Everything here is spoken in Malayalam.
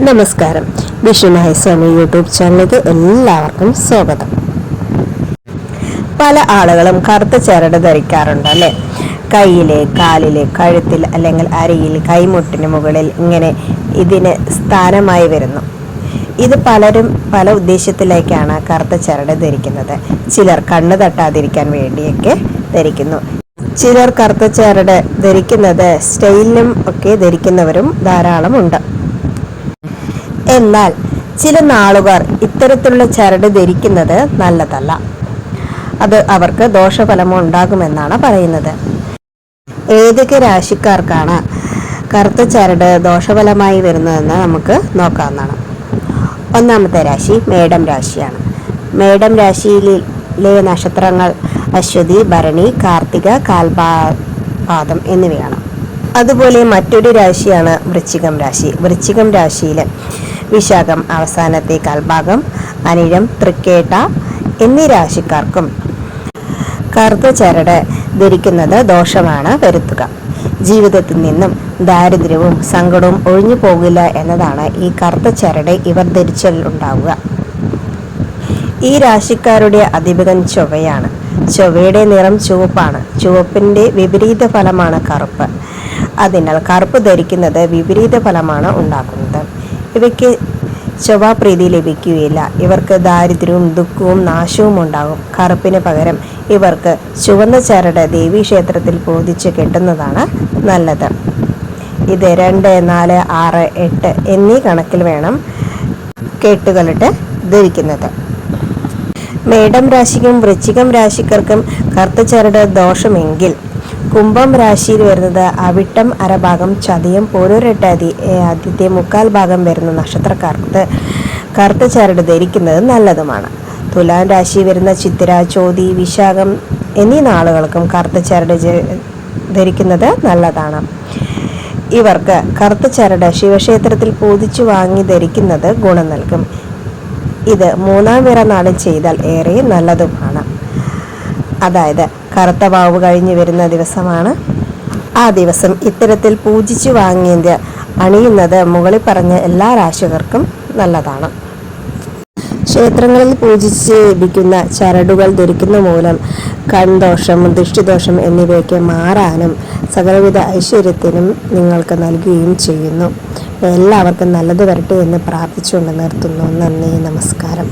നമസ്കാരം. വിഷ്ണുനായസ്വാമി യൂട്യൂബ് ചാനലിലേക്ക് എല്ലാവർക്കും സ്വാഗതം. പല ആളുകളും കറുത്ത ചരട് ധരിക്കാറുണ്ട് അല്ലേ? കയ്യില്, കാലില്, കഴുത്തിൽ അല്ലെങ്കിൽ അരയിൽ, കൈമുട്ടിന് മുകളിൽ ഇങ്ങനെ ഇതിന് സ്ഥാനമായി വരുന്നു. ഇത് പലരും പല ഉദ്ദേശത്തിലേക്കാണ് കറുത്ത ചരട് ധരിക്കുന്നത്. ചിലർ കണ്ണ് തട്ടാതിരിക്കാൻ വേണ്ടിയൊക്കെ ധരിക്കുന്നു. ചിലർ കറുത്ത ചരട് ധരിക്കുന്നത് സ്റ്റൈലിനും ഒക്കെ ധരിക്കുന്നവരും ധാരാളമുണ്ട്. എന്നാൽ ചില നാളുകാർ ഇത്തരത്തിലുള്ള ചരട് ധരിക്കുന്നത് നല്ലതല്ല. അത് അവർക്ക് ദോഷഫലമോ ഉണ്ടാകുമെന്നാണ് പറയുന്നത്. ഏതൊക്കെ രാശിക്കാർക്കാണ് കറുത്ത ചരട് ദോഷഫലമായി വരുന്നതെന്ന് നമുക്ക് നോക്കാവുന്നതാണ്. ഒന്നാമത്തെ രാശി മേടം രാശിയാണ്. മേടം രാശിയിലെ നക്ഷത്രങ്ങൾ അശ്വതി, ഭരണി, കാർത്തിക, കാൽപാദം എന്നിവയാണ്. അതുപോലെ മറ്റൊരു രാശിയാണ് വൃശ്ചികം രാശി. വൃശ്ചികം രാശിയിൽ വിശാഖം അവസാനത്തെ കാൽഭാഗം, അനിഴം, തൃക്കേട്ട എന്നീ രാശിക്കാർക്കും കറുത്ത ചരട് ധരിക്കുന്നത് ദോഷമാണ് വരുത്തുക. ജീവിതത്തിൽ നിന്നും ദാരിദ്ര്യവും സങ്കടവും ഒഴിഞ്ഞു പോകില്ല എന്നതാണ് ഈ കറുത്ത ചരട് ഇവർ ധരിച്ചാലുണ്ടാവുക. ഈ രാശിക്കാരുടെ അധിപൻ ചൊവ്വയാണ്. ചൊവ്വയുടെ നിറം ചുവപ്പാണ്. ചുവപ്പിന്റെ വിപരീത ഫലമാണ് കറുപ്പ്. അതിനാൽ കറുപ്പ് ധരിക്കുന്നത് വിപരീത ഫലമാണ് ഉണ്ടാക്കുന്നത്. ഇവയ്ക്ക് ചൊവ്വാപ്രീതി ലഭിക്കുകയില്ല. ഇവർക്ക് ദാരിദ്ര്യവും ദുഃഖവും നാശവും ഉണ്ടാകും. കറുപ്പിന് പകരം ഇവർക്ക് ചുവന്ന ചരട് ദേവീക്ഷേത്രത്തിൽ പൊതിച്ച് കെട്ടുന്നതാണ് നല്ലത്. ഇത് 2, 4, 6, 8 എന്നീ കണക്കിൽ വേണം കെട്ടുകളിട്ട് ധരിക്കുന്നത്. മേടം രാശിക്കും വൃശ്ചികം രാശിക്കാർക്കും കറുത്ത ചരട് ദോഷമെങ്കിൽ കുംഭം രാശിയിൽ വരുന്നത് അവിട്ടം അരഭാഗം, ചതയം, പോരുരട്ടാതി ആദ്യത്തെ 3/4 ഭാഗം വരുന്ന നക്ഷത്രക്കാർക്ക് കറുത്ത ചരട് ധരിക്കുന്നത് നല്ലതുമാണ്. തുലാം രാശി വരുന്ന ചിത്തിര, ചോതി, വിശാഖം എന്നീ നാളുകൾക്കും കറുത്ത ചരട് ധരിക്കുന്നത് നല്ലതാണ്. ഇവർക്ക് കറുത്ത ചരട് ശിവക്ഷേത്രത്തിൽ പൂജിച്ചു വാങ്ങി ധരിക്കുന്നത് ഗുണം നൽകും. ഇത് 3-ാം പിറ നാളിൽ ചെയ്താൽ ഏറെ നല്ലതുമാണ്. അതായത് കറുത്ത വാവ് കഴിഞ്ഞു വരുന്ന ദിവസമാണ്. ആ ദിവസം ഇത്തരത്തിൽ പൂജിച്ചു വാങ്ങിയത് അണിയുന്നത് മുകളിൽ പറഞ്ഞ എല്ലാ രാശികർക്കും നല്ലതാണ്. ക്ഷേത്രങ്ങളിൽ പൂജിച്ച് ലഭിക്കുന്ന ചരടുകൾ ധരിക്കുന്ന മൂലം കൺദോഷം, ദൃഷ്ടിദോഷം എന്നിവയൊക്കെ മാറാനും സകലവിധ ഐശ്വര്യത്തിനും നിങ്ങൾക്ക് നൽകുകയും ചെയ്യുന്നു. എല്ലാവർക്കും നല്ലത് വരട്ടെ എന്ന് പ്രാർത്ഥിച്ചുകൊണ്ട് നിർത്തുന്നു. നന്ദി, നമസ്കാരം.